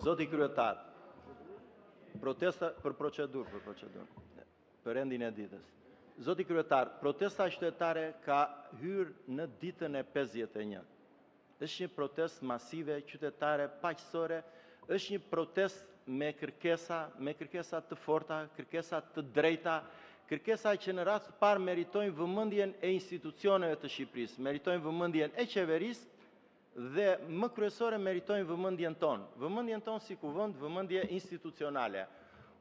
Zoti kryetar, protesta për procedurë, për rendin e ditës. Zoti kryetar, protesta qytetare ka hyrë në ditën e 51. Është një protestë masive qytetare paqësore, është një protestë me kërkesa të forta, kërkesa të drejta, kërkesa që në rast parë meritojnë vëmendjen e institucioneve të Shqipërisë, meritojnë vëmendjen e qeverisë dhe më kryesore meritojnë vëmendjen tonë. Vëmendjen tonë si kuvend, vëmendje institucionale.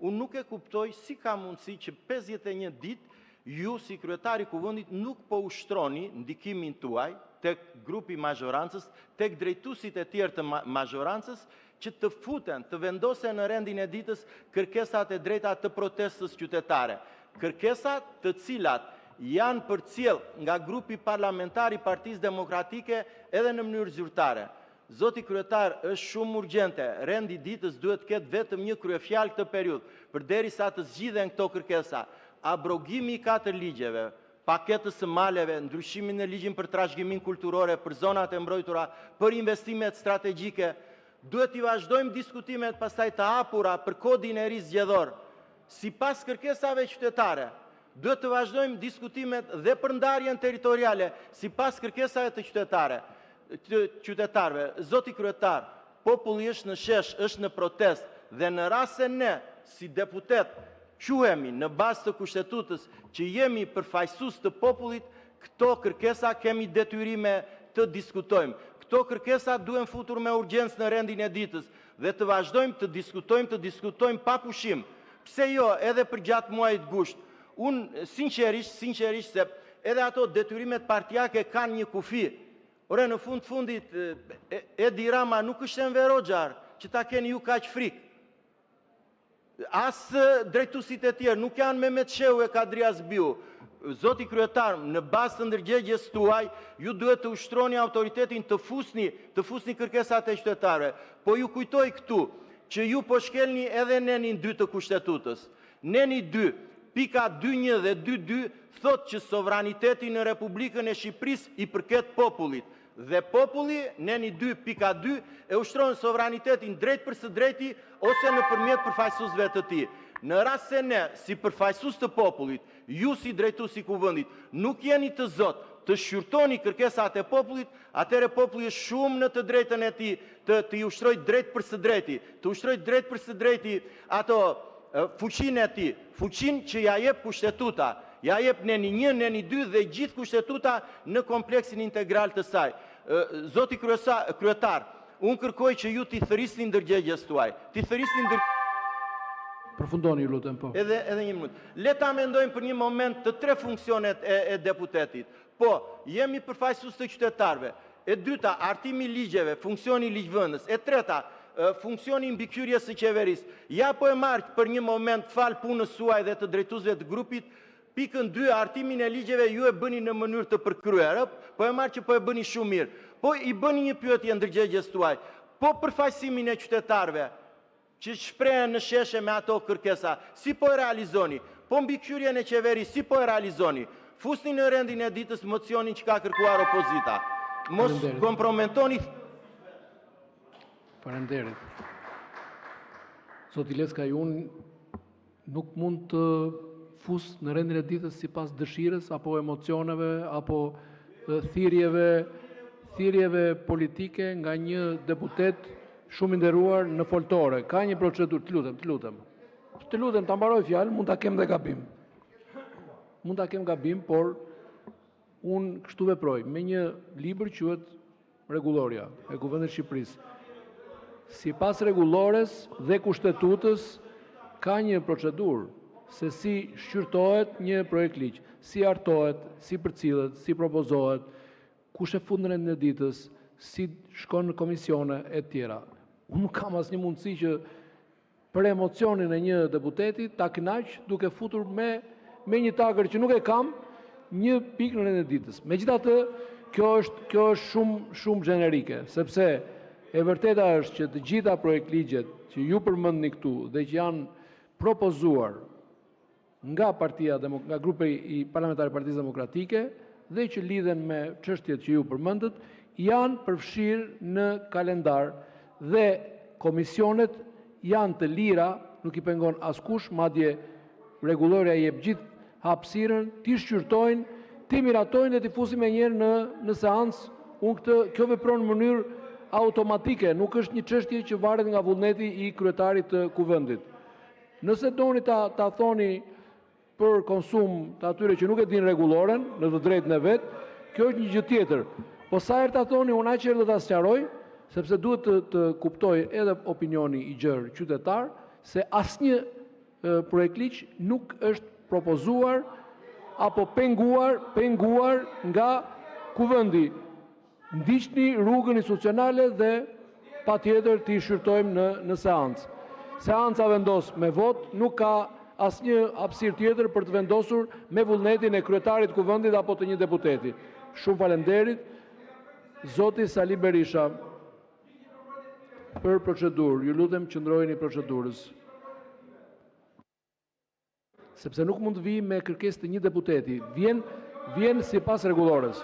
Unë nuk e kuptoj si ka mundësi që 51 ditë ju si kryetari kuvendit nuk po ushtroni ndikimin tuaj tek grupi mazhorancës, tek drejtuesit e tjerë të mazhorancës që të futen, të vendosen në rendin e ditës kërkesat e drejta të protestës qytetare. Kërkesat të cilat janë përcjell nga grupi parlamentar i Partisë Demokratike edhe në mënyrë zyrtare. Zoti kryetar, është shumë urgjente, rendi ditës duhet ketë vetëm një kryefjalë këtë periudhë, përderisa të zgjidhen këto kërkesa. Abrogimi i 4 ligjeve, paketës së maleve, ndryshimin në ligjin për trashëgiminë kulturore, për zonat e mbrojtura, për investimet strategjike, duhet i vazhdojmë diskutimet pastaj të hapura për kodin e ri zgjedhor. Sipas kërkesave qytetare, duhet të vazhdojmë diskutimet dhe për ndarjen territoriale, sipas kërkesave të qytetarëve. Zoti kryetar, populli është në shesh, është në protest dhe në rast se ne si deputet quhemi në bazë të kushtetutës që jemi përfaqësues të popullit, këto kërkesa kemi detyrime të diskutojmë. Këto kërkesa duhen futur me urgjencë në rendin e ditës dhe të vazhdojmë të diskutojmë pa pushim. Pse jo, edhe për gjatë muajit gusht. Unë sinqerisht se edhe ato detyrimet partijake kanë një kufi. Ore, në fundit Edi Rama nuk është Enver Hoxha që ta keni ju kaq frikë. Asë drejtuesit e tjerë nuk janë Mehmet Shehu e Kadri Azbiu. Zoti kryetar, në bazë të ndërgjegjes tuaj, ju duhet të ushtroni autoritetin të fusni kërkesat e qytetarëve. Po ju kujtoj këtu që ju po shkelni edhe nenin 2 të kushtetutës. Neni 2, pika 2.1 dhe 2.2 thot që sovraniteti në Republikën e Shqipërisë i përket popullit. Dhe populli, neni 2.2, e ushtron sovranitetin drejt për së drejti ose nëpërmjet përfaqësuesve të tij. Në rast se ne, si përfaqësues të popullit, ju si drejtues i kuvendit, nuk jeni të zot të shqyrtoni kërkesat e popullit, atëherë populli është shumë në të drejtën e tij të i ushtrojë drejt për së drejti, të ushtrojë drejt për së drejti ato fuqinë e tij, fuqinë që ja jep kushtetuta, ja jep neni 1, neni 2 dhe gjithë kushtetuta në kompleksin integral të saj. Zoti kryetar, unë kërkoj që ju t'i thërisni ndërgjegjes tuaj, Përfundoni, lutem, po. Edhe një minutë. Le ta mendojmë për një moment të 3 funksionet e deputetit. Po, jemi përfaqësues të qytetarëve. E dyta, artimi i ligjeve, funksioni i ligjvënës. E treta, funksioni i mbikëqyrjes së qeverisë. Ja po e marr për një moment fal punës suaj dhe të drejtuesve të grupit. Pikën 2, artimin e ligjeve ju e bëni në mënyrë të përkryer, po e marr që po e bëni shumë mirë. Po i bëni një pyetje ndërgjegjes tuaj. Po përfaqësimin e qytetarëve që shprehen në sheshe me ato kërkesa, si po e realizoni? Po mbikëqyrjen e qeverisë, si po e realizoni? Fusni në rendin e ditës mocionin që ka kërkuar opozita. Mos komprometoni. Faleminderit. Zoti Leckaj, unë nuk mund të fus në rendin e ditës sipas dëshirës apo emocioneve apo thirrjeve politike nga një deputet shumë i nderuar në foltore. Ka një procedurë, të lutem, ta mbaroj fjalën, mund ta kem dhe gabim. Mund ta kem gabim, por unë kështu veproj, me një libër quhet Rregulloria e Kuvendit të Shqipërisë. Sipas rregullores dhe kushtetutës ka një procedurë se si shqyrtohet një projekt ligj, si hartohet, si përcillet, si propozohet, kush e fut në rendin e ditës, si shkon në komisione e tjera. Unë nuk kam asnjë mundësi që për emocionin e një deputeti ta kënaq duke futur me një tagër që nuk e kam një pikë në rendin e ditës. Megjithatë, kjo është shumë gjenerike, sepse e vërteta është që të gjitha projekt ligjet që ju përmendni këtu dhe që janë propozuar nga grupi i parlamentar i Partisë Demokratike dhe që lidhen me çështjet që ju përmendët, janë përfshirë në kalendar dhe komisionet janë të lira, nuk i pengon askush, madje rregulloria i jep gjithë hapësirën, ti shqyrtojnë, ti miratojnë dhe ti fusim e njerë në seancë. Kjo vepron në mënyrë automatike, nuk është një çështje që varet nga vullneti i kryetarit të kuvendit. Nëse doni ta thoni për konsum të atyre që nuk e din rregulloren, në të drejtën e vet, kjo është një gjë tjetër. Po sa herë ta thoni, unë aq herë do ta sqaroj, sepse duhet të kuptoj edhe opinioni i gjerë qytetar se asnjë projekt ligj nuk është propozuar apo penguar nga kuvendi. Ndiqni rrugën institucionale dhe patjetër ti shqyrtojmë në seancë. Seanca vendos me vot, nuk ka asnjë hapësirë tjetër për të vendosur me vullnetin e kryetarit të kuvendit apo të një deputeti. Shumë faleminderit. Zoti Sali Berisha, për procedurë, ju lutem qëndrojeni procedurës. Sepse nuk mund të vi me kërkesë të një deputeti, vjen sipas rregullores.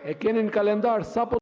E keni në kalendar sapo